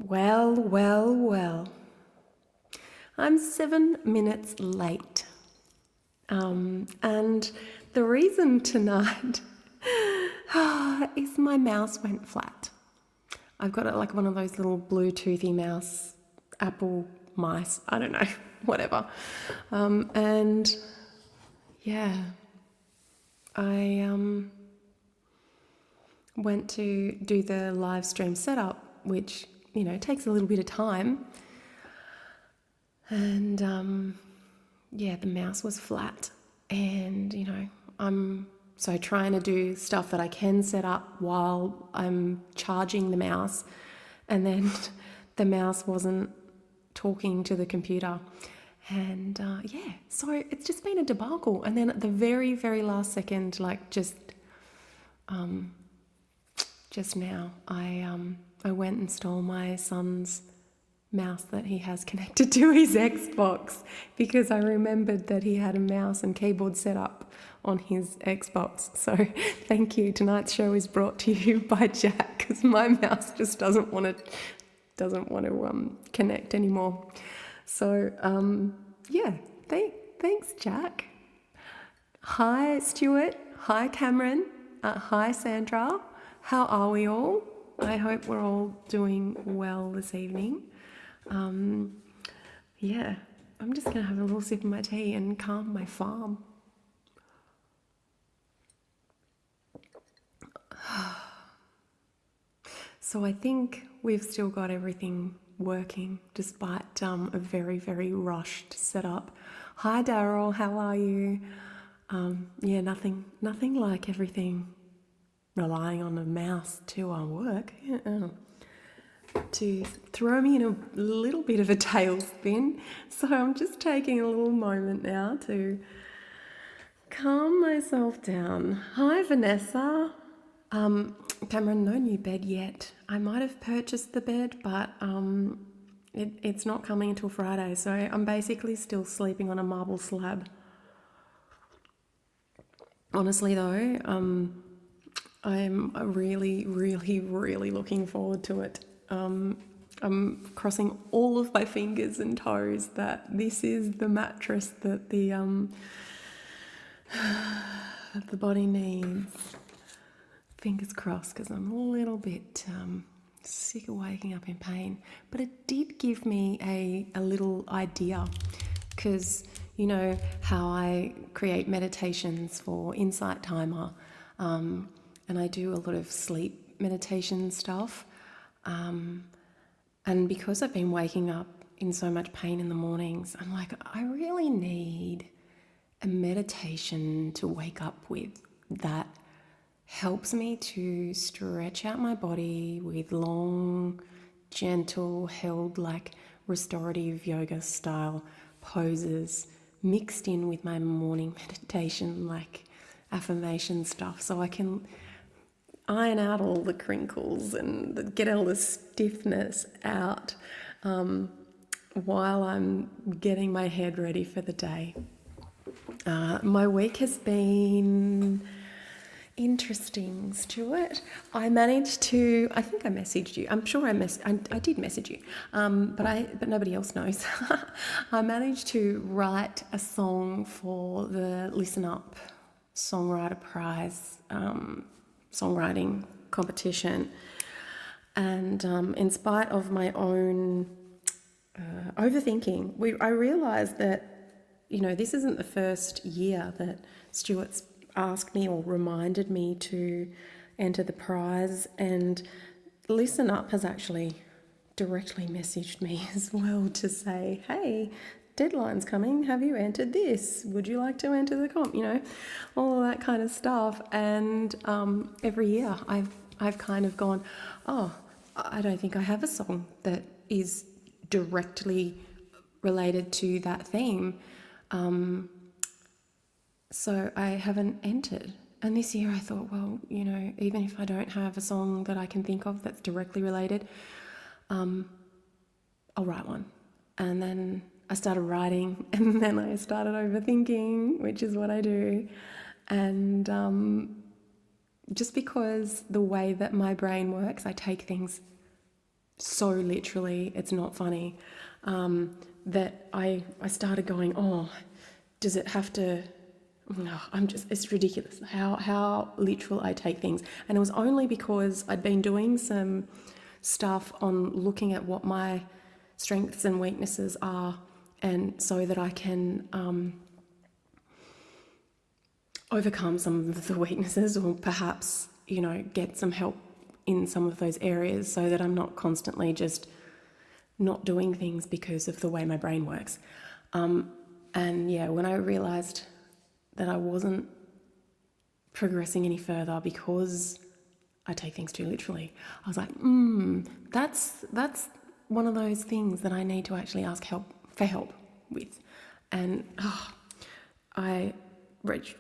Well. I'm 7 minutes late. And the reason tonight is my mouse went flat. I've got like one of those little Bluetoothy mouse, Apple mice, I don't know, whatever. And yeah, I went to do the live stream setup, which, takes a little bit of time. And yeah, the mouse was flat. And, I'm so trying to do stuff that I can set up while I'm charging the mouse. And then the mouse wasn't talking to the computer. And yeah, so it's just been a debacle. And then at the very, very last second, like just now, I went and stole my son's mouse that he has connected to his Xbox because I remembered that he had a mouse and keyboard set up on his Xbox. So thank you. Tonight's show is brought to you by Jack because my mouse just doesn't want to connect anymore. So yeah, thanks Jack. Hi Stuart. Hi Cameron. Hi Sandra. How are we all? I hope we're all doing well this evening. Yeah, I'm just going to have a little sip of my tea and calm my farm. So I think we've still got everything working despite a very, very rushed setup. Hi Daryl, how are you? Yeah, nothing like everything relying on a mouse to work. Yeah. To throw me in a little bit of a tailspin. So I'm just taking a little moment now to calm myself down. Hi Vanessa. Cameron, no new bed yet. I might have purchased the bed, but it's not coming until Friday. So I'm basically still sleeping on a marble slab. Honestly though, I'm really, really, really looking forward to it. I'm crossing all of my fingers and toes that this is the mattress that the body needs. Fingers crossed, because I'm a little bit sick of waking up in pain. But it did give me a little idea, because you know how I create meditations for Insight Timer, and I do a lot of sleep meditation stuff. And because I've been waking up in so much pain in the mornings, I'm like, I really need a meditation to wake up with that helps me to stretch out my body with long, gentle, held like restorative yoga style poses mixed in with my morning meditation like affirmation stuff, so I can iron out all the crinkles and get all the stiffness out while I'm getting my head ready for the day. My week has been interesting, Stuart. I managed to, I think I messaged you. I'm sure I did message you, but nobody else knows. I managed to write a song for the Listen Up Songwriter Prize songwriting competition, and in spite of my own overthinking, I realised that this isn't the first year that Stuart's asked me or reminded me to enter the prize, and Listen Up has actually directly messaged me as well to say, hey, deadline's coming, have you entered this? Would you like to enter the comp? All of that kind of stuff. And every year I've kind of gone, oh, I don't think I have a song that is directly related to that theme. So I haven't entered. And this year I thought, well, even if I don't have a song that I can think of that's directly related, I'll write one. And then I started writing, and then I started overthinking, which is what I do. And just because the way that my brain works, I take things so literally, it's not funny, that I started going, oh, does it have to, no, it's ridiculous how literal I take things. And it was only because I'd been doing some stuff on looking at what my strengths and weaknesses are, and so that I can overcome some of the weaknesses, or perhaps, get some help in some of those areas, so that I'm not constantly just not doing things because of the way my brain works. And yeah, when I realized that I wasn't progressing any further because I take things too literally, I was like, that's one of those things that I need to actually ask for help with. And I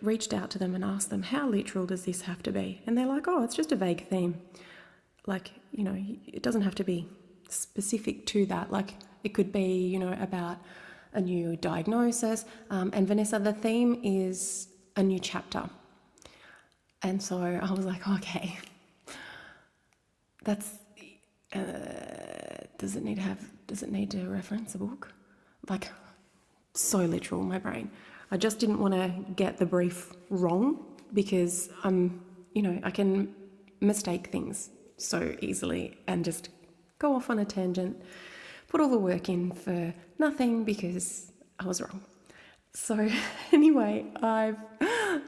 reached out to them and asked them, how literal does this have to be? And they're like, oh, it's just a vague theme. Like, it doesn't have to be specific to that. Like, it could be, about a new diagnosis. And Vanessa, the theme is a new chapter. And so I was like, okay, that's, does it need to reference a book? Like, so literal, my brain. I just didn't want to get the brief wrong, because I can mistake things so easily and just go off on a tangent, put all the work in for nothing because I was wrong. So anyway, I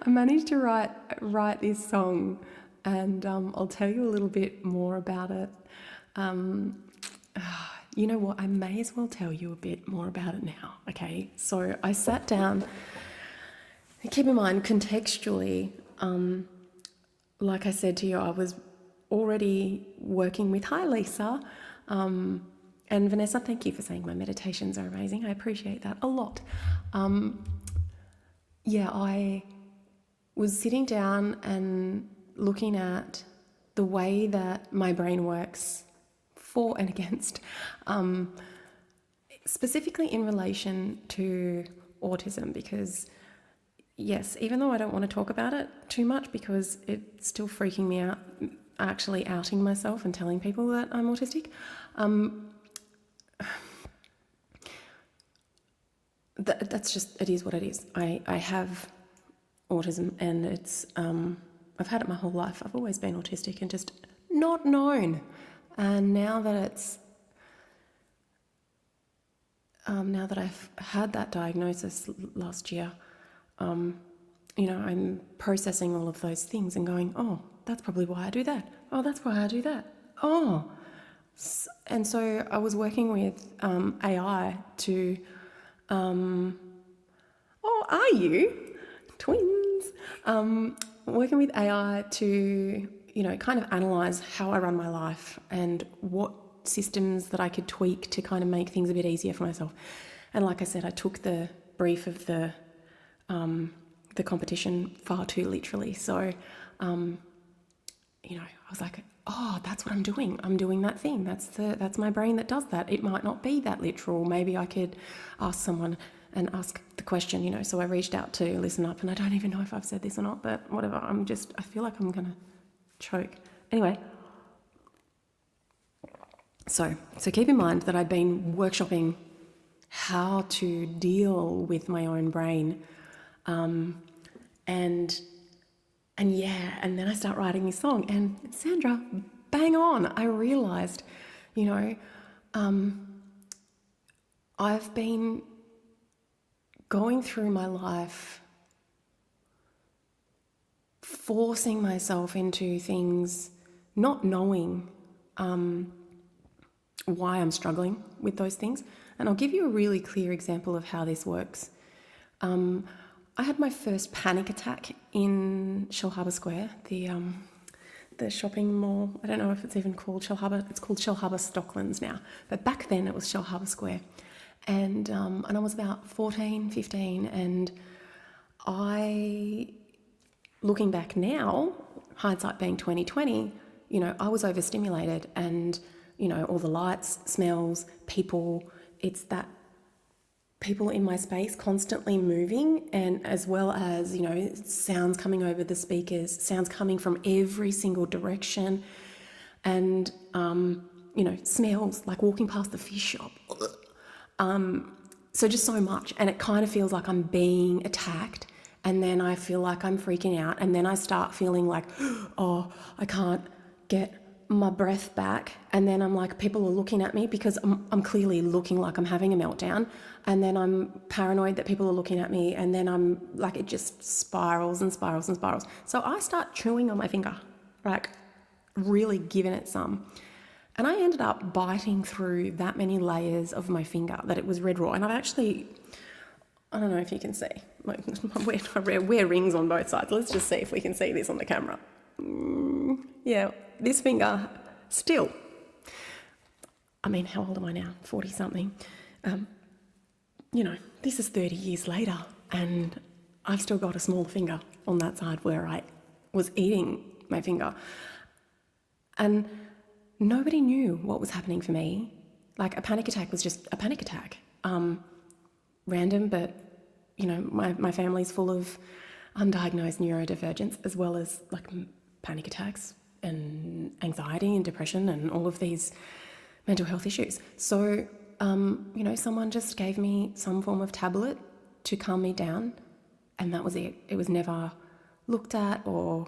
managed to write this song, and I'll tell you a little bit more about it. You know what? I may as well tell you a bit more about it now. Okay, so I sat down. Keep in mind, contextually, like I said to you, I was already working with, hi Lisa, and Vanessa, thank you for saying my meditations are amazing. I appreciate that a lot. I was sitting down and looking at the way that my brain works, for and against, specifically in relation to autism, because yes, even though I don't want to talk about it too much because it's still freaking me out, actually outing myself and telling people that I'm autistic, that's just, it is what it is. I have autism, and it's, I've had it my whole life. I've always been autistic and just not known. And now that I've had that diagnosis last year, I'm processing all of those things and going, oh, that's probably why I do that. Oh, that's why I do that. Oh. And so I was working with AI to, are you? Twins. Working with AI to, kind of analyse how I run my life and what systems that I could tweak to kind of make things a bit easier for myself. And like I said, I took the brief of the competition far too literally. So, I was like, oh, that's what I'm doing. I'm doing that thing. That's my brain that does that. It might not be that literal. Maybe I could ask someone and ask the question, So I reached out to Listen Up, and I don't even know if I've said this or not, but whatever. I feel like I'm going to choke. Anyway. So keep in mind that I've been workshopping how to deal with my own brain. And then I start writing this song, and Sandra, bang on, I realised, I've been going through my life forcing myself into things, not knowing why I'm struggling with those things. And I'll give you a really clear example of how this works. I had my first panic attack in Shellharbour Square, the shopping mall. I don't know if it's even called Shellharbour. It's called Shellharbour Stocklands now. But back then it was Shellharbour Square. And I was about 14, 15, and looking back now, hindsight being 2020, I was overstimulated, and, all the lights, smells, people, it's that people in my space constantly moving, and as well as, sounds coming over the speakers, sounds coming from every single direction. And smells like walking past the fish shop. So just so much. And it kind of feels like I'm being attacked. And then I feel like I'm freaking out. And then I start feeling like, oh, I can't get my breath back. And then I'm like, people are looking at me because I'm clearly looking like I'm having a meltdown. And then I'm paranoid that people are looking at me. And then I'm like, it just spirals and spirals and spirals. So I start chewing on my finger, like really giving it some. And I ended up biting through that many layers of my finger that it was red raw. And I've actually, I don't know if you can see, I wear rings on both sides. Let's just see if we can see this on the camera. Yeah, this finger still, I mean, how old am I now? 40 something. This is 30 years later and I've still got a small finger on that side where I was eating my finger. And nobody knew what was happening for me. Like a panic attack was just a panic attack. Random, but my family's full of undiagnosed neurodivergence as well as like panic attacks and anxiety and depression and all of these mental health issues. So, someone just gave me some form of tablet to calm me down and that was it. It was never looked at or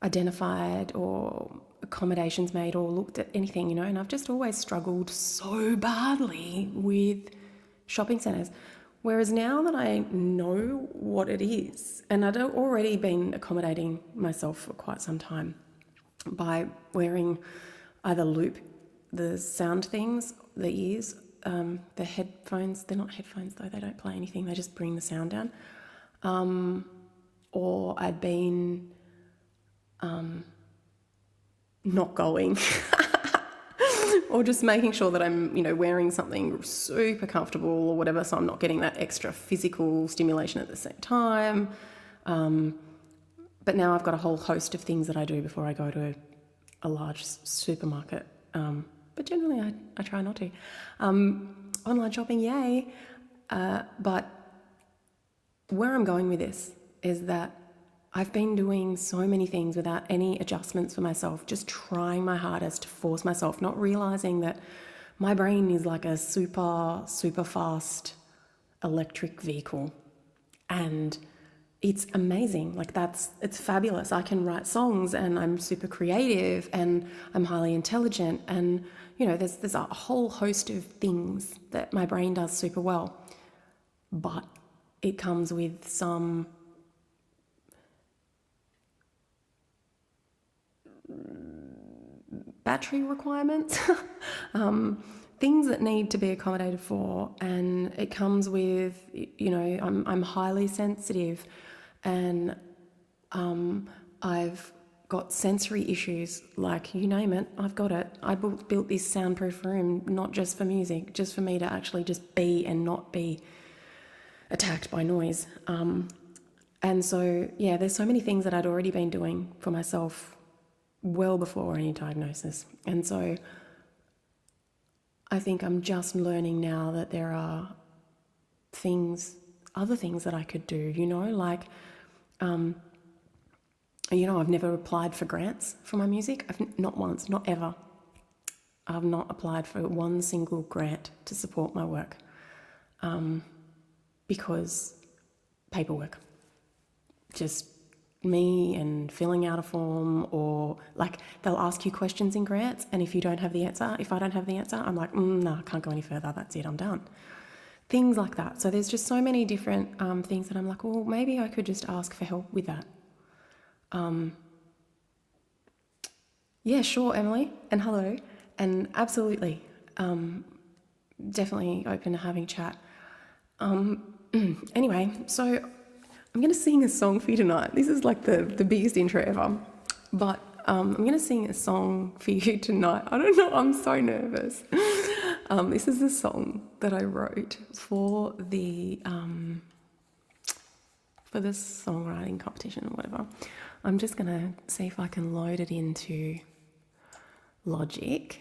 identified or accommodations made or looked at anything, and I've just always struggled so badly with shopping centres. Whereas now that I know what it is, and I'd already been accommodating myself for quite some time by wearing either loop, the sound things, the ears, the headphones, they're not headphones though, they don't play anything, they just bring the sound down. Or I'd been not going or just making sure that I'm, wearing something super comfortable or whatever, so I'm not getting that extra physical stimulation at the same time. But now I've got a whole host of things that I do before I go to a large supermarket. But generally I try not to. Online shopping, yay. But where I'm going with this is that I've been doing so many things without any adjustments for myself, just trying my hardest to force myself, not realizing that my brain is like a super, super fast electric vehicle. And it's amazing. Like it's fabulous. I can write songs and I'm super creative and I'm highly intelligent. And, there's a whole host of things that my brain does super well. But it comes with some battery requirements, things that need to be accommodated for, and it comes with, I'm highly sensitive, and I've got sensory issues, like you name it, I've got it. I built this soundproof room not just for music, just for me to actually just be and not be attacked by noise. And so, yeah, there's so many things that I'd already been doing for myself well before any diagnosis. And so I think I'm just learning now that there are other things that I could do, like, I've never applied for grants for my music. Not once, not ever. I've not applied for one single grant to support my work because paperwork. Just me and filling out a form, or like they'll ask you questions in grants, and if I don't have the answer, I'm like, no, I can't go any further, that's it, I'm done. Things like that. So there's just so many different things that I'm like, well, maybe I could just ask for help with that. Yeah, sure, Emily, and hello, and absolutely, definitely open to having chat. Anyway, so I'm going to sing a song for you tonight. This is like the biggest intro ever. But I'm going to sing a song for you tonight. I don't know, I'm so nervous. This is a song that I wrote for the songwriting competition or whatever. I'm just going to see if I can load it into Logic.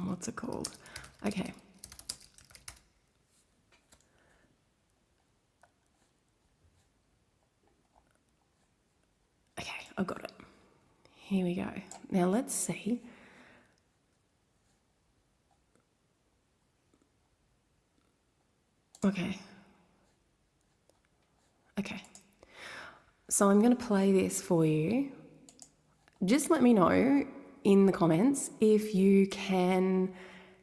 What's it called? Okay. Here we go. Now let's see. Okay. So I'm going to play this for you. Just let me know in the comments if you can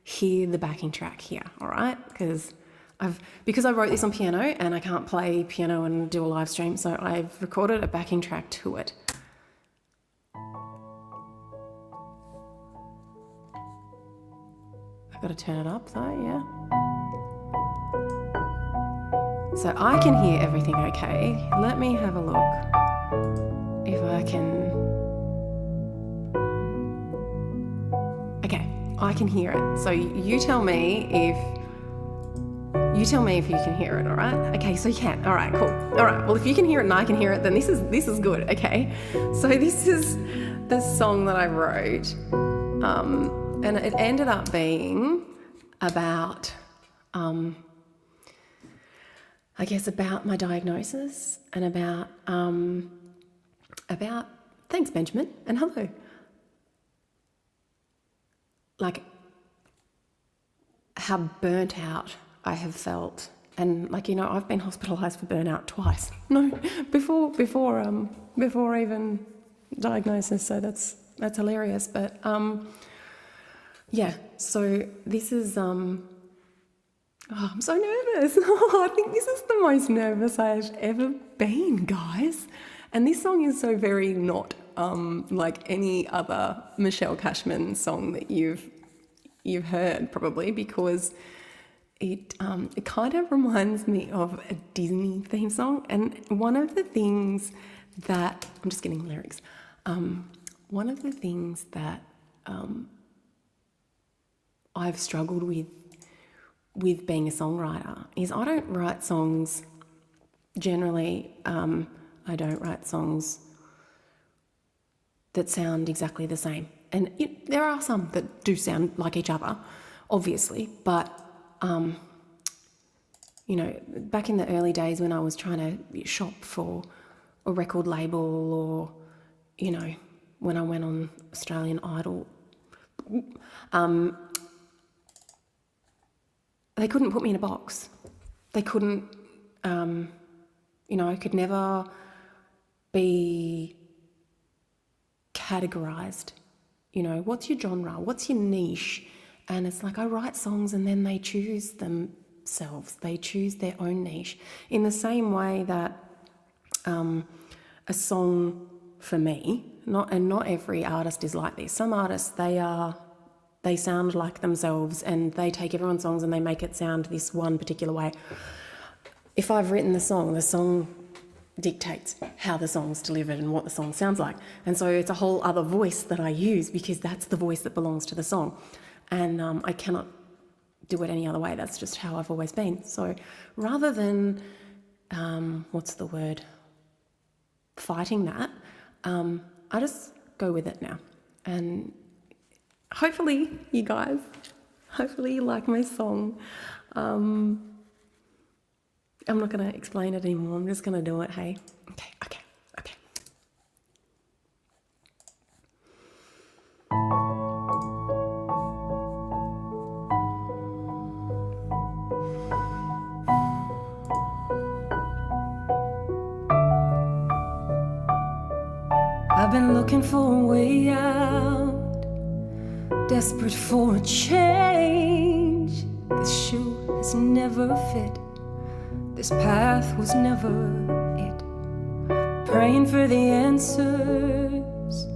hear the backing track here, all right? Because I wrote this on piano and I can't play piano and do a live stream, so I've recorded a backing track to it. I've got to turn it up though, yeah. So I can hear everything okay. Let me have a look if I can. Okay, I can hear it. So you tell me if you can hear it, all right? Okay, so you can. All right, cool. All right, well, if you can hear it and I can hear it, then this is good, okay? So this is the song that I wrote, and it ended up being about, I guess, about my diagnosis and about thanks, Benjamin, and hello. Like how burnt out I have felt, and like, you know, I've been hospitalised for burnout twice. No, before even diagnosis. So that's hilarious. But yeah. So this is Oh, I'm so nervous. I think this is the most nervous I've ever been, guys. And this song is so very not like any other Michelle Cashman song that you've heard probably, because it kind of reminds me of a Disney theme song. And one of the things that I'm just getting lyrics. One of the things that I've struggled with being a songwriter is I don't write songs generally. I don't write songs that sound exactly the same. And there are some that do sound like each other, obviously, but you know, back in the early days when I was trying to shop for a record label, or, you know, when I went on Australian Idol, they couldn't put me in a box. They couldn't, you know, I could never be categorized. You know, what's your genre? What's your niche? And it's like I write songs and then they choose themselves. They choose their own niche. In the same way that a song for me, not every artist is like this. Some artists, they sound like themselves and they take everyone's songs and they make it sound this one particular way. If I've written the song dictates how the song's delivered and what the song sounds like. And so it's a whole other voice that I use because that's the voice that belongs to the song. And I cannot do it any other way. That's just how I've always been. So rather than, fighting that, I just go with it now. And hopefully you guys, you like my song. I'm not going to explain it anymore. I'm just going to do it, hey? Okay. I've been looking for a way out, desperate for a change. This shoe has never fit. This path was never it. Praying for the answers,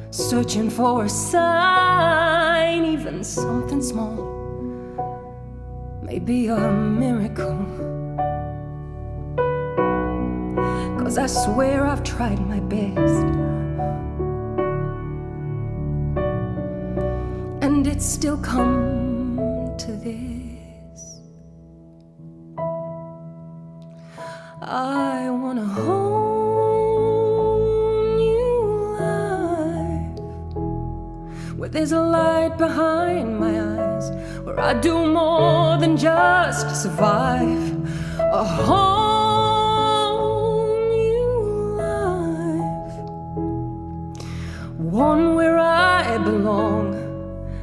searching for a sign, even something small, maybe a miracle. 'Cause I swear I've tried my best, and it's still come to this. I wanna hold you life, where there's a light behind my eyes, where I do more than just survive. A whole new life. one where I belong,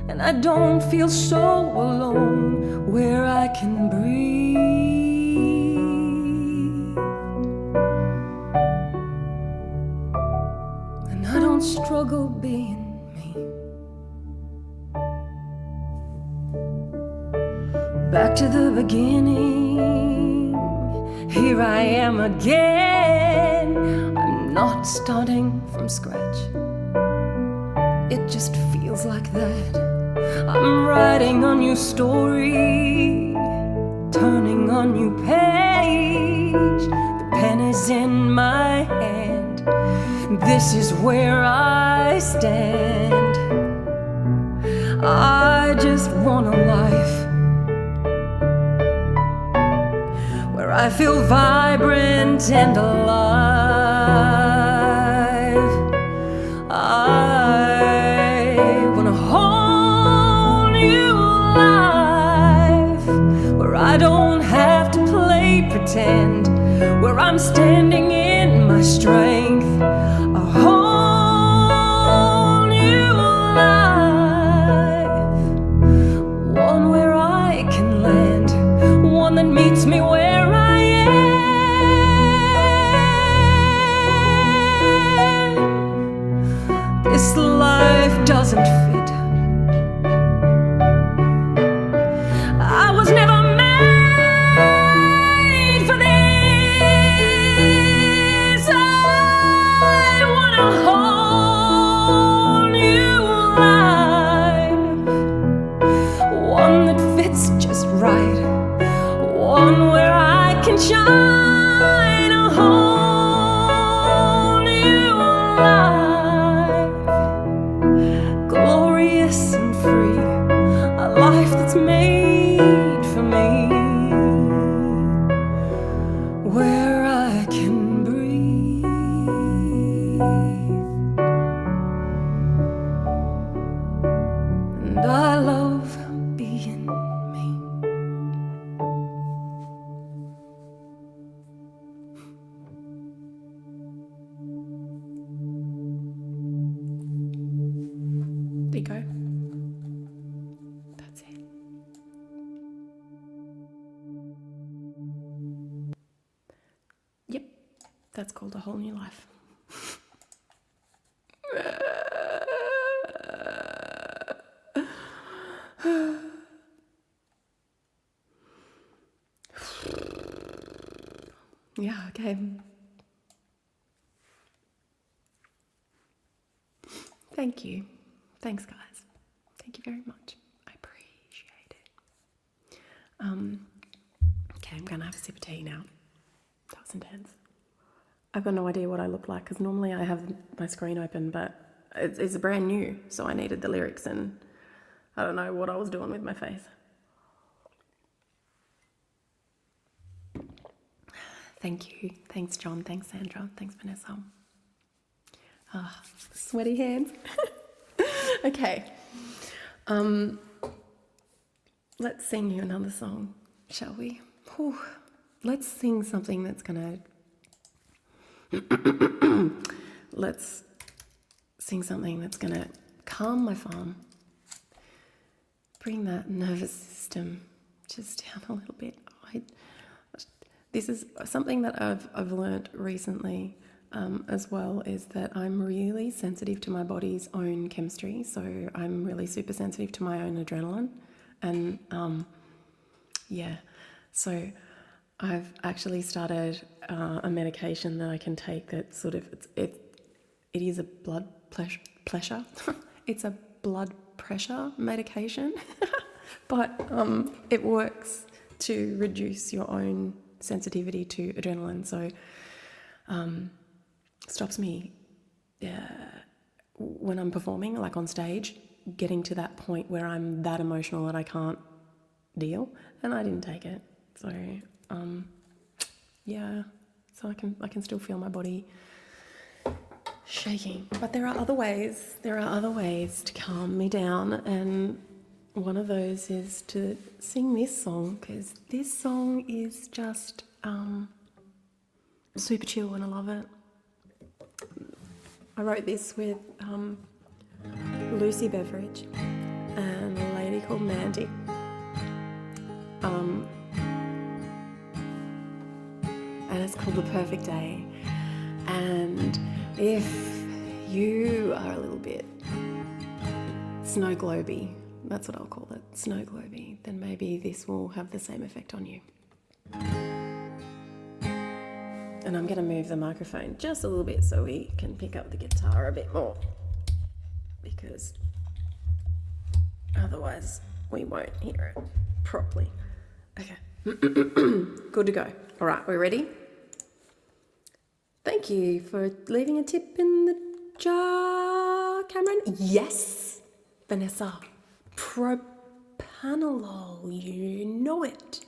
and I don't feel so alone, where I can breathe. And I don't struggle being me. Back to the beginning, here I am again. I'm not starting from scratch, it just feels like that. I'm writing a new story, turning a new page. The pen is in my hand, this is where I stand. I just want a life where I feel vibrant and alive. I want a whole new life where I don't have to play pretend, where I'm standing in my strength. A whole new life, one where I can land, one that meets me where I am. This life doesn't fit. I was never made for this. I want a whole new life, one that fits just right, one where I can shine. A whole new life, glorious and free, a life that's made for me, where I can breathe. And I love being me. There you go. That's it. Yep, that's called A Whole New Life. Yeah, okay. Thank you. Thanks, guys. Thank you very much. I appreciate it. Okay, I'm gonna have a sip of tea now. That was intense. I've got no idea what I look like because normally I have my screen open, but it's brand new, so I needed the lyrics and I don't know what I was doing with my face. Thank you. Thanks, John. Thanks, Sandra. Thanks, Vanessa. Ah, sweaty hands. Okay. Let's sing you another song, shall we? Whew. Let's sing something that's gonna... Let's sing something that's gonna calm my farm. Bring that nervous system just down a little bit. This is something that I've learnt recently as well, is that I'm really sensitive to my body's own chemistry. So I'm really super sensitive to my own adrenaline. And yeah, so I've actually started a medication that I can take that sort of, it is a blood pressure. It's a blood pressure medication, but it works to reduce your own sensitivity to adrenaline. So stops me when I'm performing, like on stage, getting to that point where I'm that emotional that I can't deal, and I didn't take it. So yeah, so I can still feel my body shaking. But there are other ways to calm me down, and one of those is to sing this song, because this song is just super chill and I love it. I wrote this with Lucy Beveridge and a lady called Mandy. And it's called The Perfect Day. And if you are a little bit snow globy, that's what I'll call it, snow globy, then maybe this will have the same effect on you. And I'm going to move the microphone just a little bit so we can pick up the guitar a bit more, because otherwise we won't hear it properly. Okay. Good to go. All right, we're ready? Thank you for leaving a tip in the jar, Cameron. Yes, Vanessa. Propanolol, you know it.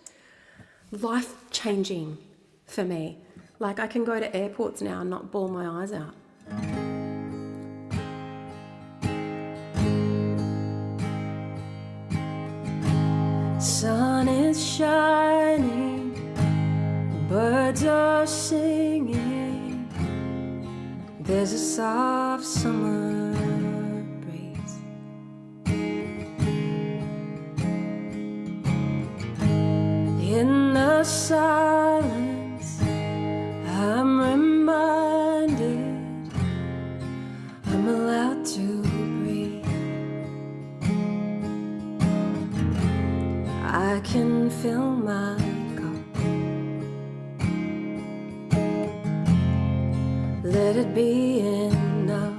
Life-changing for me. Like, I can go to airports now and not bawl my eyes out. Sun is shining, birds are singing, there's a soft summer breeze. In the silence, I'm reminded I'm allowed to breathe. I can fill my cup, let it be enough.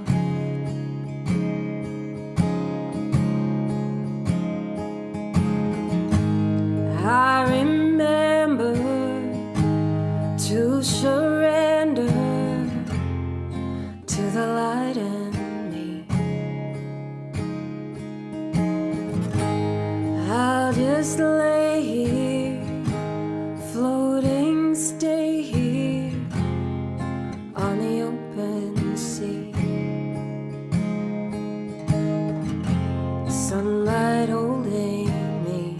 I remember to surrender to the light in me. I'll just lay here, floating, stay here on the open sea. Sunlight holding me,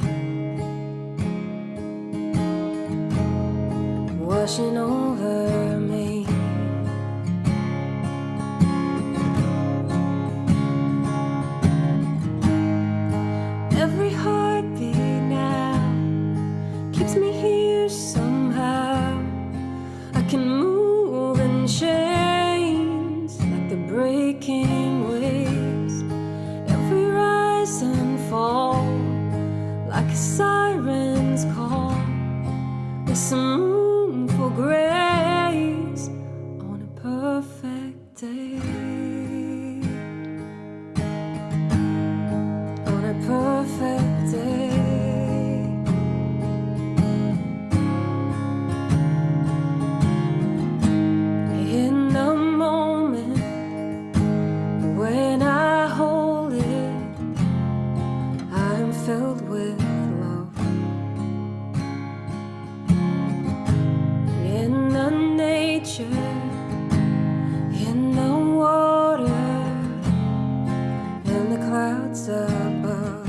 washing over me. Every heartbeat now keeps me here somehow. I can move and change like the breaking waves. Every rise and fall like a siren's call. There's some room for grace on a perfect day. On a perfect day. In the moment when I hold it, I'm filled with love. In the nature, in the water, in the clouds above,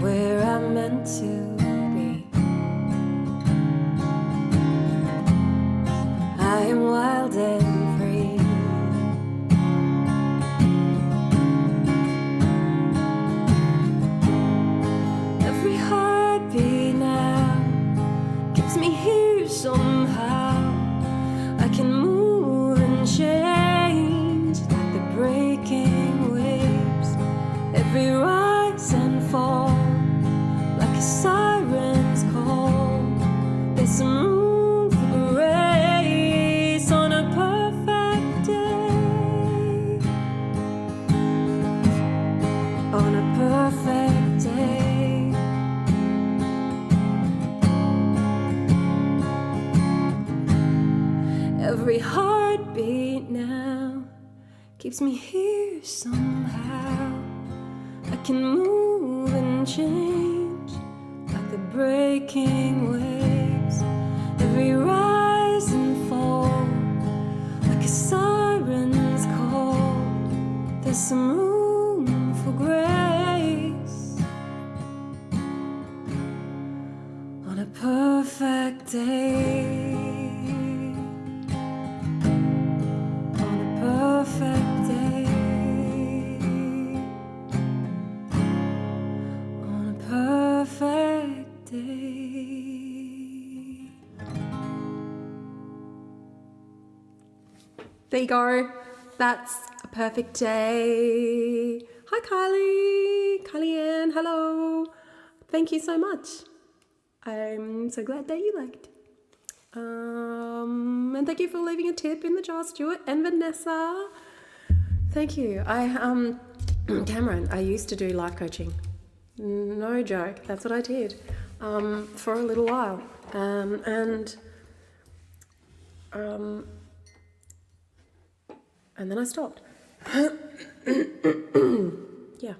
where I'm meant to be. I am wild and free. Every heartbeat now keeps me here somehow. I can move and change like the breaking waves. Every rise and fall like a siren's call. There's some room for grace on a perfect day. On a perfect day. Every heartbeat now keeps me here somehow. I can move and change like the breaking waves. Every rise and fall like a siren's call. There's some room for grace on a perfect day. On a day. There you go. That's a perfect day. Hi, Kylie Ann, hello. Thank you so much. I'm so glad that you liked. And thank you for leaving a tip in the jar, Stuart and Vanessa. Thank you. Cameron, I used to do life coaching. No joke. That's what I did for a little while. And then I stopped. Yeah.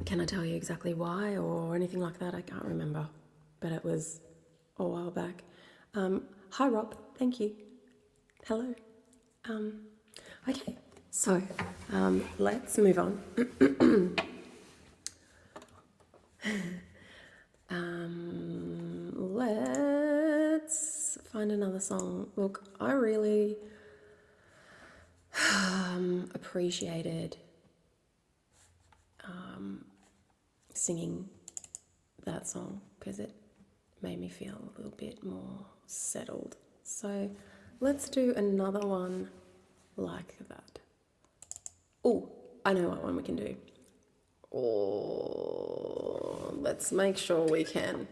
Can I tell you exactly why or anything like that? I can't remember, but it was a while back. Hi, Rob. Thank you. Hello. Okay, so let's move on. Let's find another song. Look, I really appreciated singing that song because it made me feel a little bit more settled. So let's do another one like that. Oh, I know what one we can do. Oh, let's make sure we can.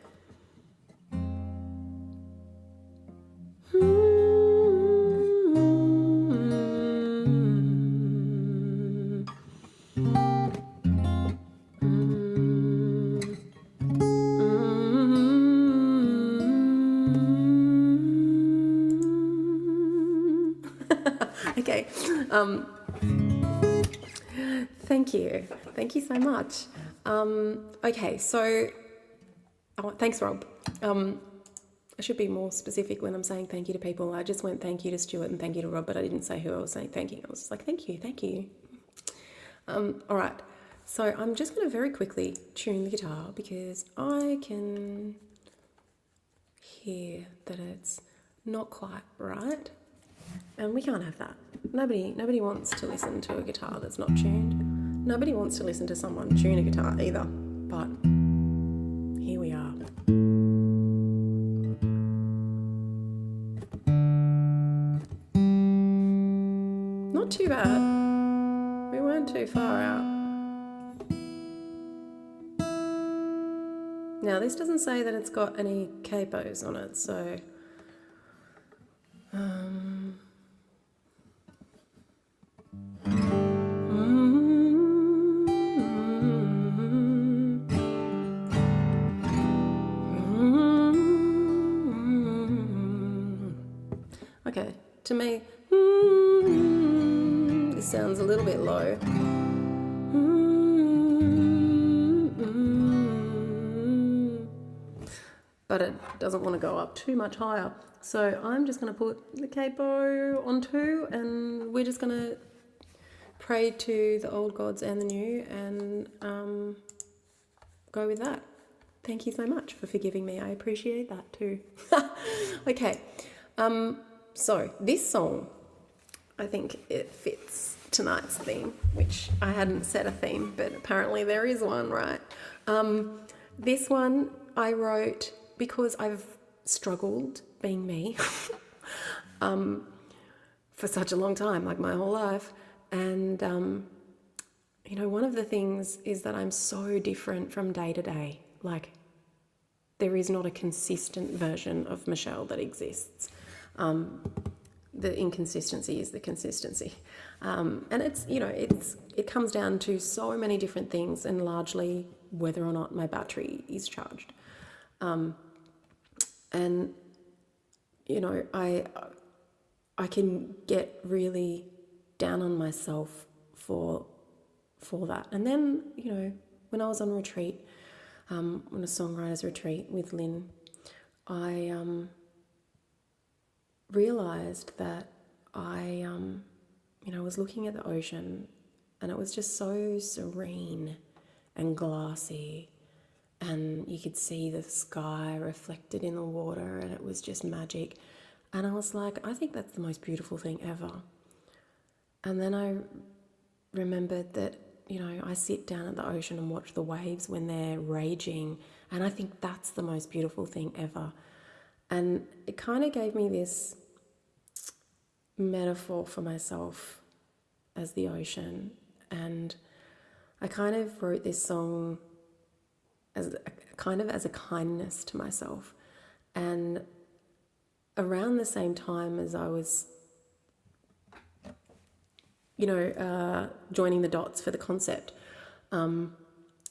Okay. Thank you. Thank you so much. Okay, so thanks, Rob. I should be more specific when I'm saying thank you to people. I just went thank you to Stuart and thank you to Rob, but I didn't say who I was saying thank you. I was just like, thank you, thank you. All right, so I'm just going to very quickly tune the guitar because I can hear that it's not quite right. And we can't have that. Nobody wants to listen to a guitar that's not tuned. Nobody wants to listen to someone tune a guitar either. But here we are. Not too bad. We weren't too far out. Now this doesn't say that it's got any capos on it, so okay, to me, this sounds a little bit low. But it doesn't want to go up too much higher. So I'm just going to put the capo on 2 and we're just going to pray to the old gods and the new and go with that. Thank you so much for forgiving me. I appreciate that too. Okay, so this song, I think it fits tonight's theme, which I hadn't set a theme, but apparently there is one, right? This one I wrote because I've struggled being me for such a long time, like my whole life. And, you know, one of the things is that I'm so different from day to day. Like, there is not a consistent version of Michelle that exists. The inconsistency is the consistency. And it's, you know, it comes down to so many different things and largely whether or not my battery is charged. And, you know, I can get really down on myself for that. And then, you know, when I was on retreat, on a songwriter's retreat with Lynn, I realised that I, you know, was looking at the ocean and it was just so serene and glassy. And you could see the sky reflected in the water and it was just magic. And I was like, I think that's the most beautiful thing ever. And then I remembered that you know, I sit down at the ocean and watch the waves when they're raging, and I think that's the most beautiful thing ever. And it kind of gave me this metaphor for myself as the ocean. And I kind of wrote this song as a kindness to myself. And around the same time as I was, you know, joining the dots for the concept,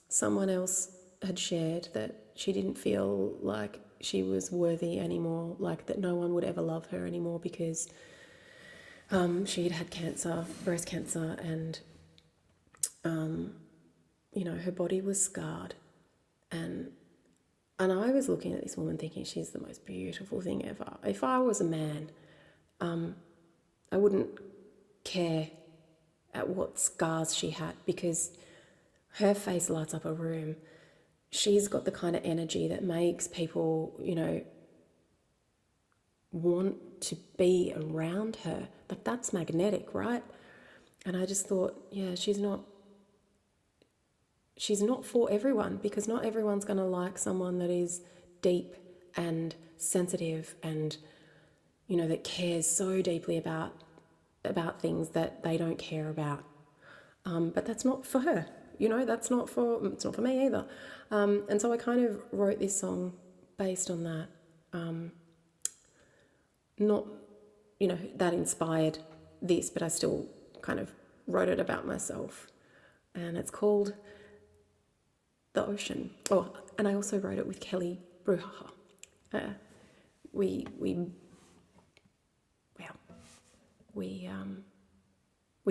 someone else had shared that she didn't feel like she was worthy anymore, like that no one would ever love her anymore because she had cancer, breast cancer, and you know, her body was scarred. And I was looking at this woman thinking she's the most beautiful thing ever. If I was a man, I wouldn't care at what scars she had, because her face lights up a room. She's got the kind of energy that makes people, you know, want to be around her. Like, that's magnetic, right? And I just thought, yeah, she's not for everyone, because not everyone's going to like someone that is deep and sensitive and, you know, that cares so deeply about things that they don't care about. But that's not for her, you know, it's not for me either. And so I kind of wrote this song based on that. Not, you know, that inspired this, but I still kind of wrote it about myself. And it's called The Ocean. Oh, and I also wrote it with Kelly Bruhaha. We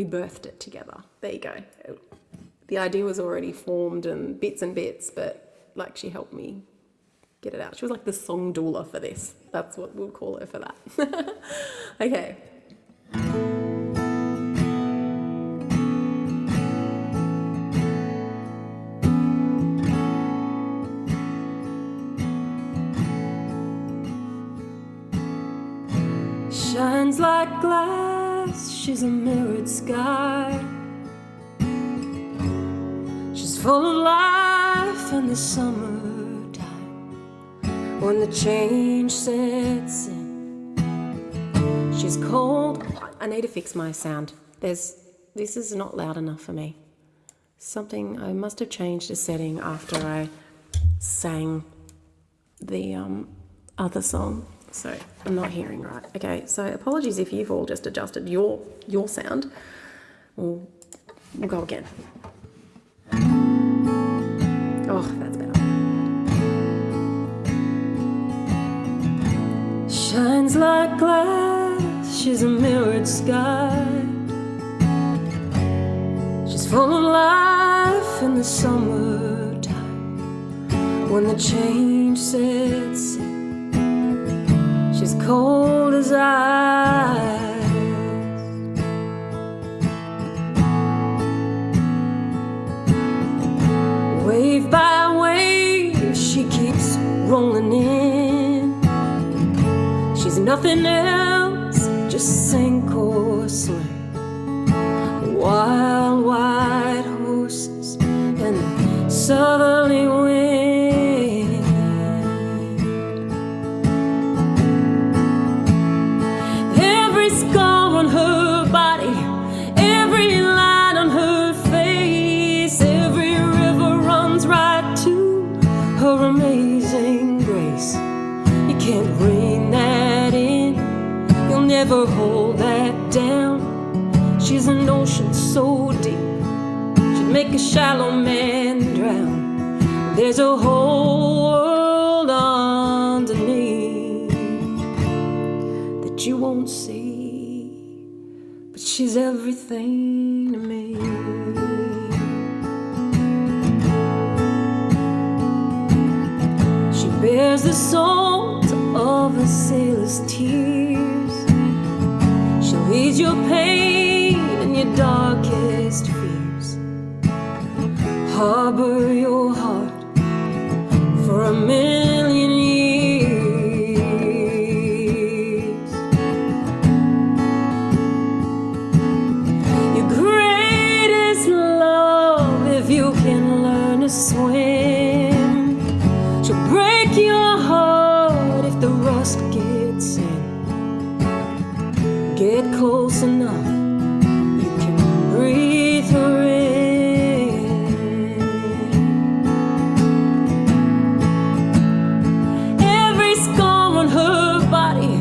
birthed it together. There you go. The idea was already formed and bits, but like, she helped me get it out. She was like the song doula for this. That's what we'll call her for that. Okay. Shines like glass, she's a mirrored sky. She's full of life in the summertime, when the change sets in. She's cold. I need to fix my sound. This is not loud enough for me. I must have changed a setting after I sang the other song. So I'm not hearing right. Okay, so apologies if you've all just adjusted your sound. We'll go again. Oh, that's better. Shines like glass, she's a mirrored sky. She's full of life in the summertime, when the change sets in. She's cold as ice. Wave by wave, she keeps rolling in. She's nothing else, just sink or swim. Wild white horses and the southerly wind. Scar on her body, every line on her face, every river runs right to her amazing grace. You can't rein that in, you'll never hold that down. She's an ocean so deep, she'd make a shallow man drown. There's a whole world underneath that you won't see, but she's everything to me. She bears the salt of a sailor's tears. She'll ease your pain and your darkest fears. Harbor your heart for a million years. Your greatest love to swim. She'll break your heart if the rust gets in. Get close enough, you can breathe her in. Every scar on her body,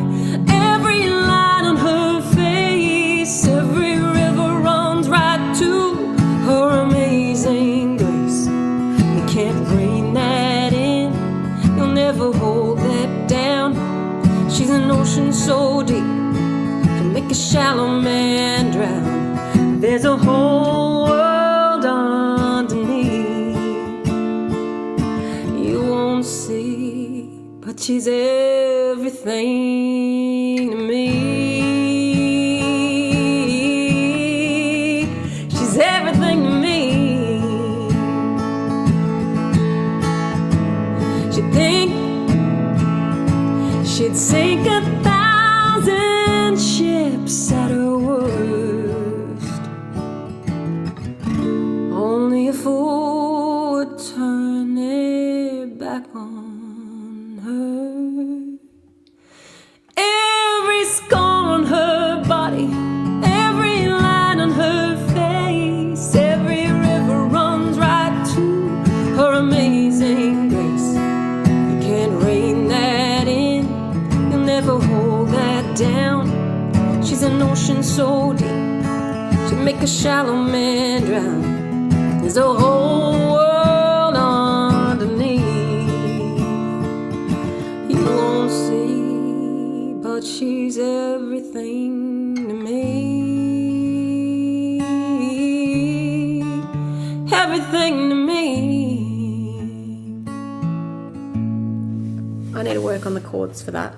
every line on her face, every river runs right to her amazing grace. You can't rein that in, you'll never hold that down. She's an ocean so deep, make a shallow man drown. There's a whole world underneath you won't see, but she's everything to me. She's everything to me. She'd think she'd sink 1,000 ships at her worst. Only a fool would turn it back on her. Every scar on her body, every line on her face, every river runs right to her amazing grace. You can't rein that in, you'll never hold that down. She's an ocean so deep, she'll make a shallow man drown. There's a whole world underneath you won't see, but she's everything to me. Everything to me. I need to work on the chords for that.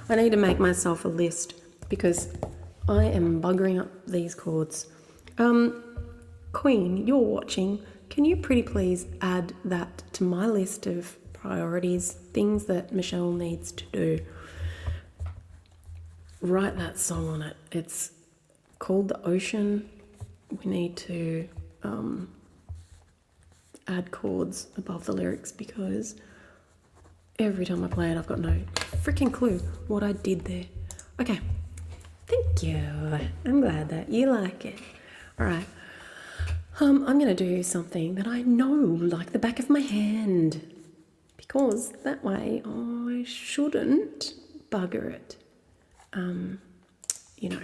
I need to make myself a list because I am buggering up these chords. Queen, you're watching. Can you pretty please add that to my list of priorities, things that Michelle needs to do? Write that song on it. It's called The Ocean. We need to add chords above the lyrics because every time I play it, I've got no freaking clue what I did there. Okay. Thank you. I'm glad that you like it. All right. I'm going to do something that I know like the back of my hand because that way I shouldn't bugger it. You know,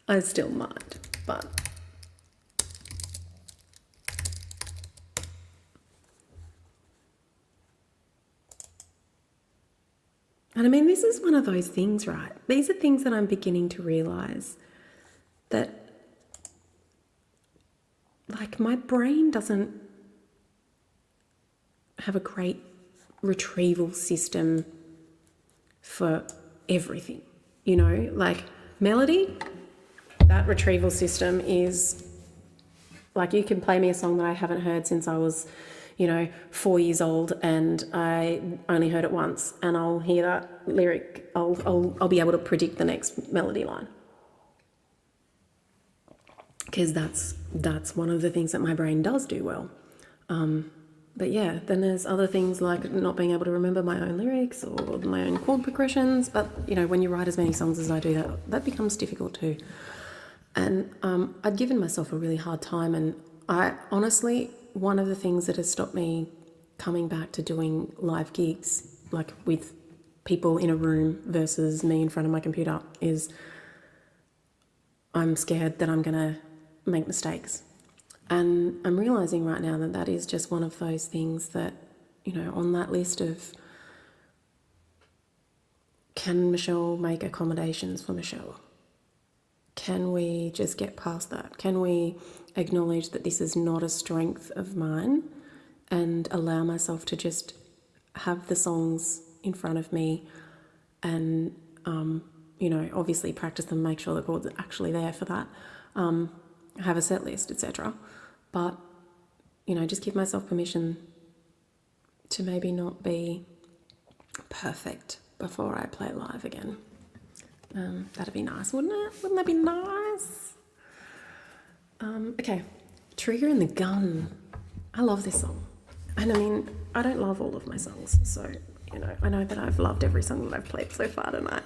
I still might, but and I mean, this is one of those things, right? These are things that I'm beginning to realize that like my brain doesn't have a great retrieval system for everything, you know, like melody, that retrieval system is like, you can play me a song that I haven't heard since I was, 4 years old and I only heard it once and I'll hear that lyric, I'll be able to predict the next melody line. Because that's one of the things that my brain does do well. But yeah, then there's other things like not being able to remember my own lyrics or my own chord progressions. But, when you write as many songs as I do, that becomes difficult too. And I'd given myself a really hard time. And I honestly, one of the things that has stopped me coming back to doing live gigs, like with people in a room versus me in front of my computer, is I'm scared that I'm going to make mistakes. And I'm realizing right now that that is just one of those things that, on that list of can Michelle make accommodations for Michelle? Can we just get past that? Can we acknowledge that this is not a strength of mine and allow myself to just have the songs in front of me and, obviously practice them, make sure the chords are actually there for that, have a set list, etc. But, just give myself permission to maybe not be perfect before I play live again. That'd be nice, wouldn't it? Wouldn't that be nice? Okay, trigger in the gun. I love this song. And I mean, I don't love all of my songs, so, you know, I know that I've loved every song that I've played so far tonight.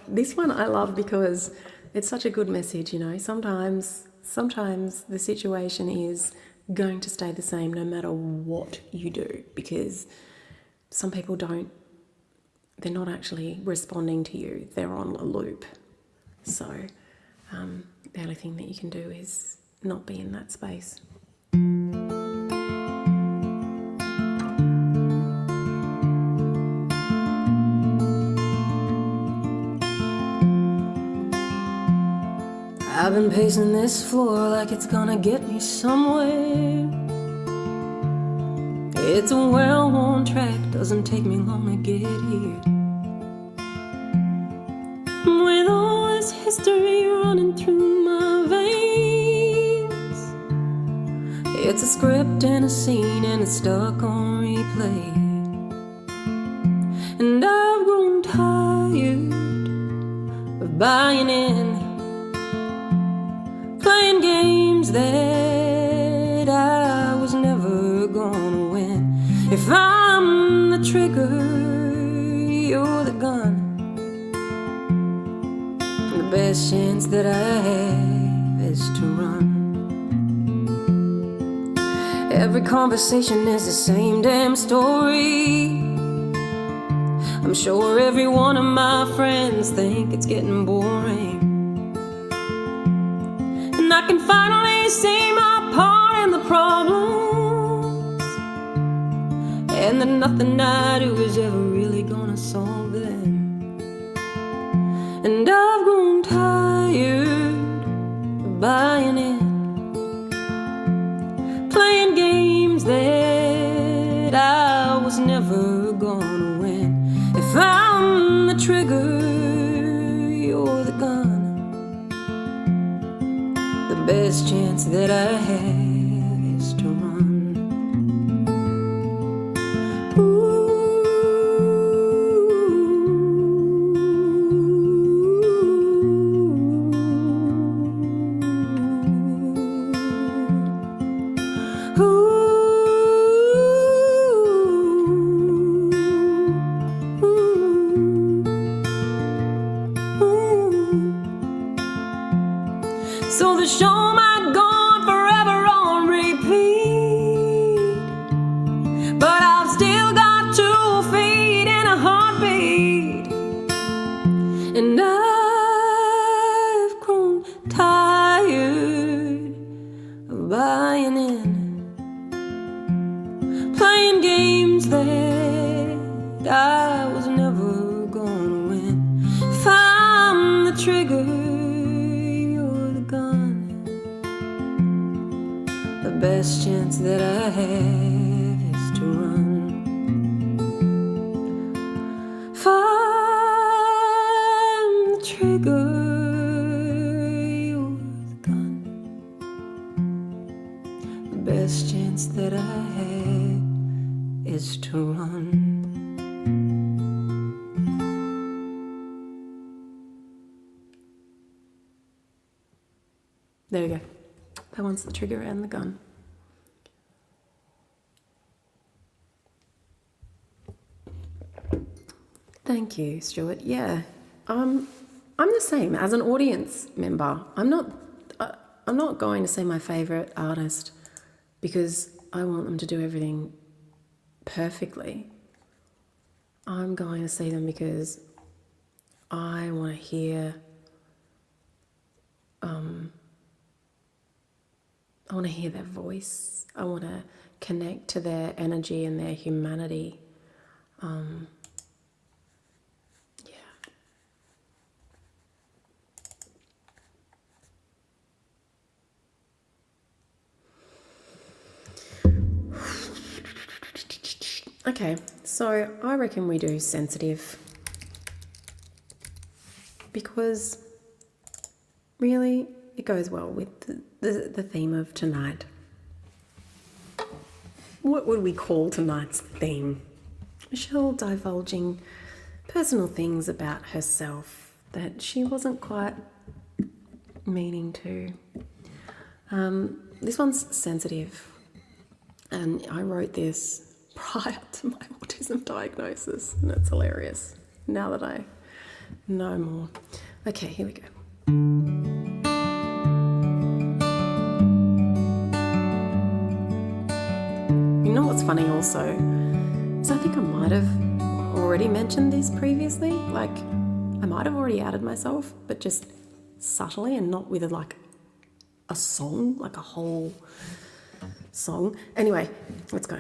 This one I love because it's such a good message, you know. Sometimes the situation is going to stay the same no matter what you do, because some people they're not actually responding to you, they're on a loop. So the only thing that you can do is not be in that space. I've been pacing this floor like it's gonna get me somewhere. It's a well-worn track, doesn't take me long to get here. With all this history running through my veins, it's a script and a scene and it's stuck on replay. And I've grown tired of buying in, playing games that I was never gonna win. If I'm the trigger, you're the gun. The best chance that I have is to run. Every conversation is the same damn story. I'm sure every one of my friends think it's getting boring. I can finally see my part in the problems, and that nothing I do is ever really gonna solve them. And I've grown tired of buying in, playing games that I was never gonna win. If I'm the trigger, you're the gun. The best chance that I have is to run. So the show might go on forever on repeat, but I've still got 2 feet and a heartbeat. And I've grown tired of buying in, playing games that I was never gonna win. If I'm the trigger, the best chance that I have is to run. If I'm the trigger, you're the gun. The best chance that I have is to run. There you go. That one's the trigger and the gun. Thank you, Stuart. Yeah, I'm the same as an audience member. I'm not going to say my favorite artist because I want them to do everything perfectly. I'm going to see them because I want to hear. I want to hear their voice. I want to connect to their energy and their humanity. Okay, so I reckon we do sensitive, because really it goes well with the theme of tonight. What would we call tonight's theme? Michelle divulging personal things about herself that she wasn't quite meaning to. this one's sensitive, and I wrote this prior to my autism diagnosis, and it's hilarious now that I know more. Okay, here we go. You know what's funny also is I think I might have already mentioned this previously. Like, I might have already outed myself, but just subtly and not with like a song, like a whole song. Anyway, let's go.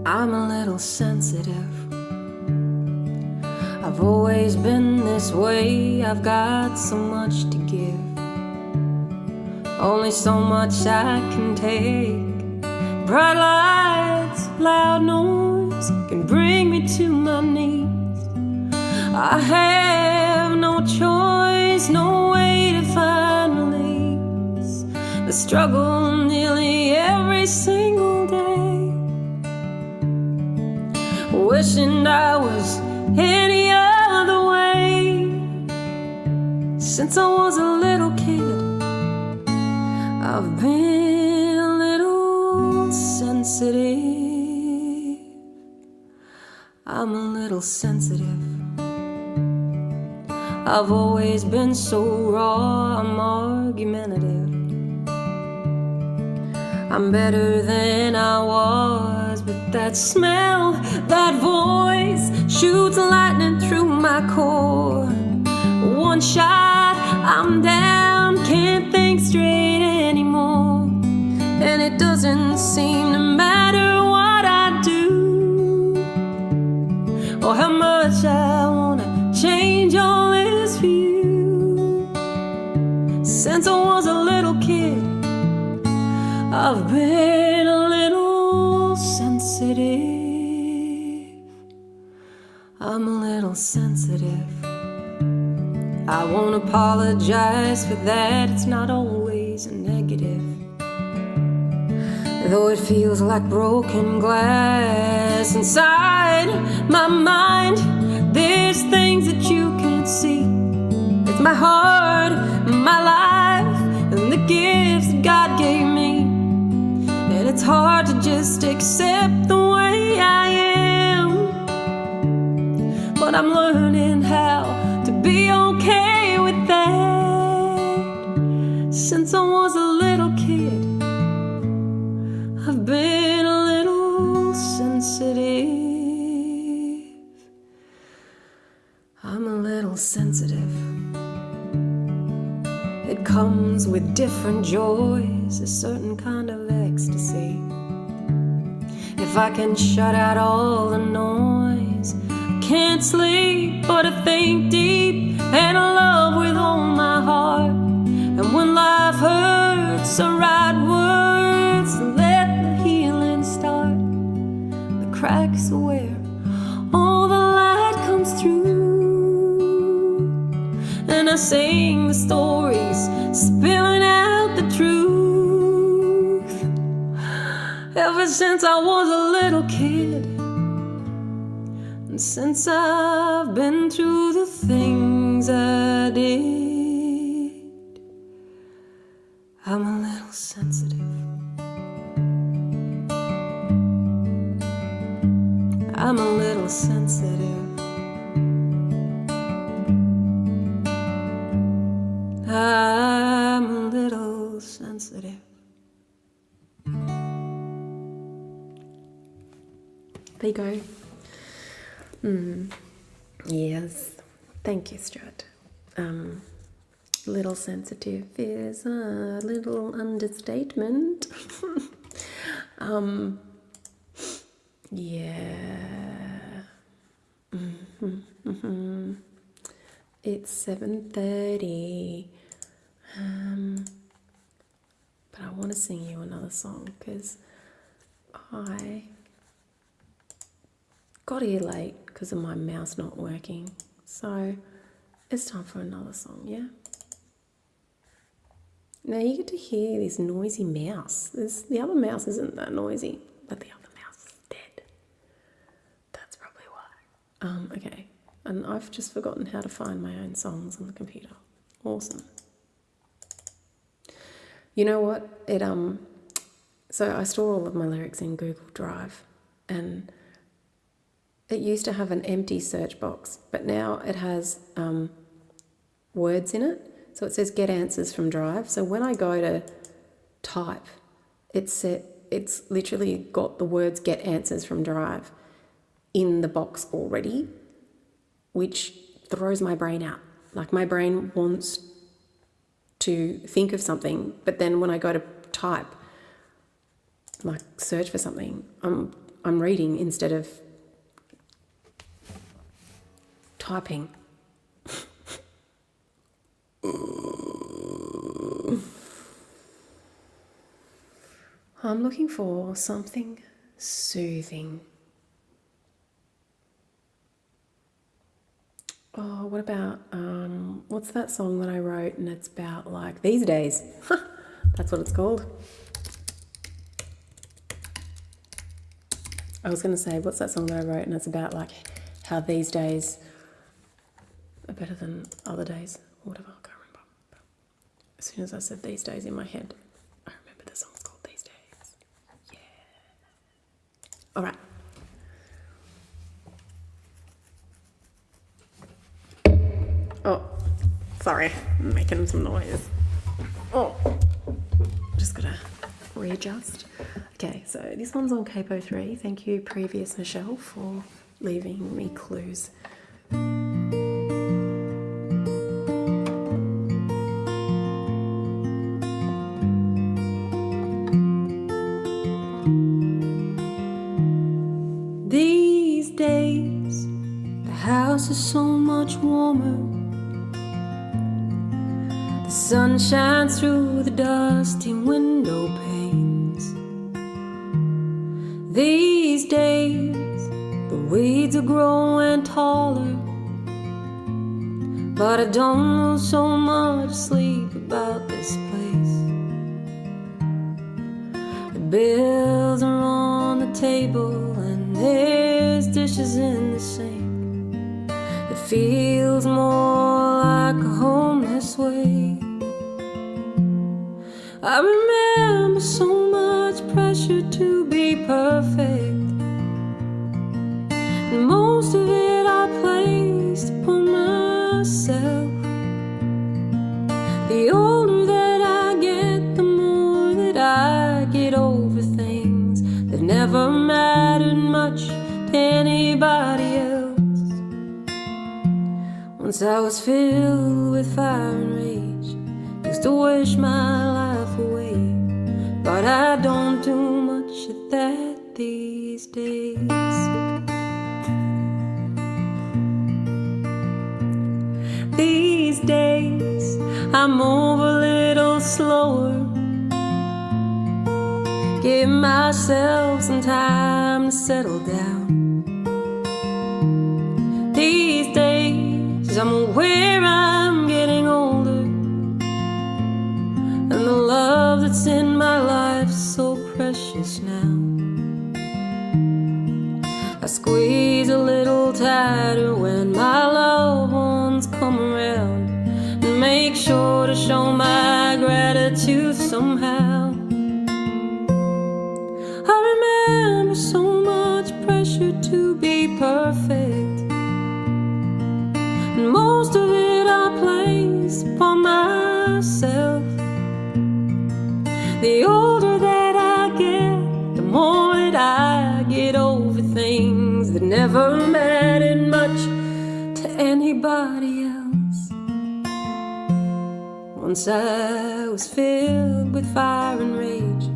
I'm a little sensitive. I've always been this way. I've got so much to give, only so much I can take. Bright lights, loud noise can bring me to my knees. I have no choice, no way to find release. The struggle nearly every single day, wishing I was any other way. Since I was a little kid, I've been a little sensitive. I'm a little sensitive. I've always been so raw, I'm argumentative. I'm better than I was, but that smell, that voice shoots lightning through my core. One shot, I'm down, can't think straight anymore. And it doesn't seem to matter what I do, or how much I wanna change all this for you. Since I was a little kid, I've been a little sensitive. I'm a little sensitive. I won't apologize for that, it's not always a negative. Though it feels like broken glass inside my mind, there's things that you can't see. It's my heart, my life, and the gifts that God gave me. And it's hard to just accept the way I am, but I'm learning how to be okay with that. Since I was a little kid, I've been a little sensitive. I'm a little sensitive. It comes with different joys, a certain kind of ecstasy. If I can shut out all the noise, I can't sleep but I think deep and I love with all my heart. And when life hurts, I write words to let the healing start. The cracks are where all the light comes through, and I sing the stories, spilling out the truth. Ever since I was a little kid, and since I've been through the things I did, I'm a little sensitive. I'm a little sensitive. I'm a little sensitive. There you go. Yes. Thank you, Stuart. Little sensitive is a little understatement. Yeah. It's 7:30. But I want to sing you another song because I got here late because of my mouse not working. So it's time for another song, yeah? Now you get to hear this noisy mouse. The other mouse isn't that noisy, but the other mouse is dead. Okay, and I've just forgotten how to find my own songs on the computer. Awesome. You know what? So I store all of my lyrics in Google Drive, and it used to have an empty search box, but now it has words in it. So it says get answers from Drive. So when I go to type, it's literally got the words get answers from Drive in the box already, which throws my brain out. Like, my brain wants to think of something, but then when I go to type, like search for something, I'm reading instead of typing. I'm looking for something soothing. Oh, what about, what's that song that I wrote and it's about, like, these days? That's what it's called. I was going to say, what's that song that I wrote and it's about, like, how these days are better than other days, or whatever, I can't remember. But as soon as I said these days in my head, I remember the song's called These Days. Yeah. All right. Oh, sorry, I'm making some noise. Oh, just gotta readjust. Okay, so this one's on Capo 3. Thank you, previous Michelle, for leaving me clues. These days, the house is so much warmer. The sun shines through the dusty window panes. These days, the weeds are growing taller, but I don't lose so much sleep about this place. The bills are on the table and there's dishes in the sink. It feels more like a home this way. I remember so much pressure to be perfect, and most of it I placed upon myself. The older that I get, the more that I get over things that never mattered much to anybody else. Once I was filled with fire and rage, used to wish my life away, but I don't do much of that these days. These days, I move a little slower, give myself some time to settle down. These days, I'm aware I'm getting older, and the love that's in my life's so precious now. I squeeze a little tighter when my loved ones come around, and make sure to show my gratitude somehow. I remember so much pressure to be perfect, and most of it I place upon myself. The older that I get, the more that I get over things that never mattered much to anybody else. Once I was filled with fire and rage,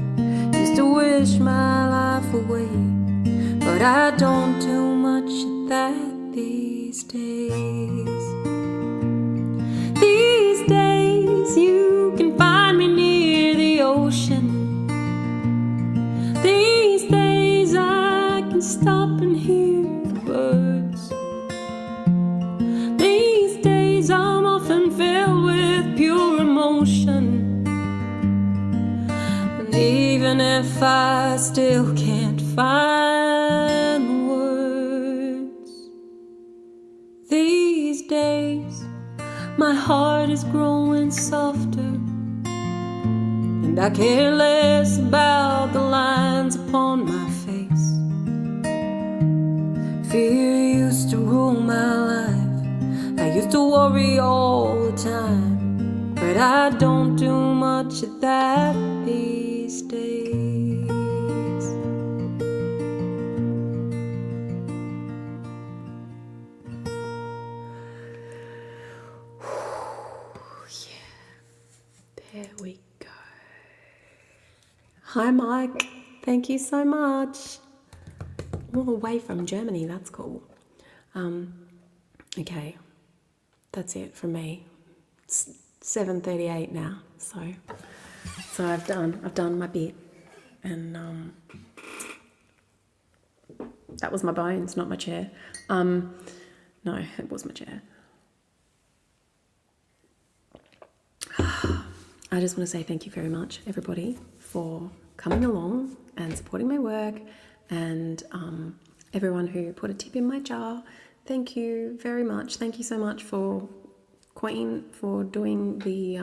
used to wish my life away, but I don't do much of that these days. These days, you can find me near the ocean. These days, I can stop and hear the birds. These days, I'm often filled with pure emotion, and even if I still can't find the words, My heart is growing softer, and I care less about the lines upon my face. Fear used to rule my life. I used to worry all the time, but I don't do much of that these days. There we go. Hi, Mike. Thank you so much. All the way from Germany. That's cool. Okay, that's it from me. It's 7:38 now, so I've done my bit, and that was my bones, not my chair. No, it was my chair. I just want to say thank you very much, everybody, for coming along and supporting my work, and everyone who put a tip in my jar. Thank you very much. Thank you so much for Queen for doing the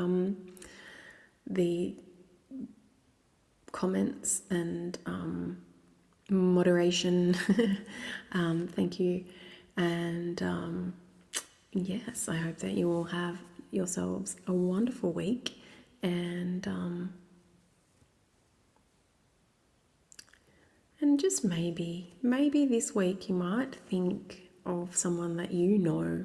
comments and moderation. Thank you, and yes, I hope that you all have yourselves a wonderful week, and just maybe this week you might think of someone that you know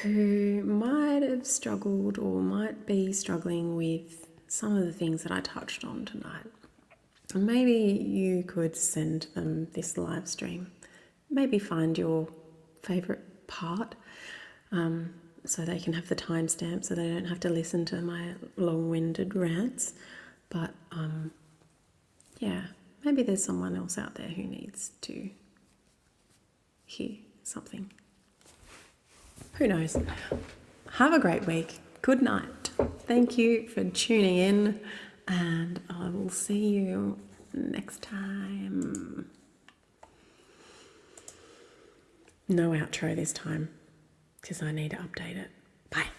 who might have struggled or might be struggling with some of the things that I touched on tonight. And maybe you could send them this live stream. Maybe find your favourite part, so they can have the timestamp, so they don't have to listen to my long-winded rants. But yeah, maybe there's someone else out there who needs to hear something. Who knows? Have a great week. Good night. Thank you for tuning in, and I will see you next time. No outro this time, because I need to update it. Bye.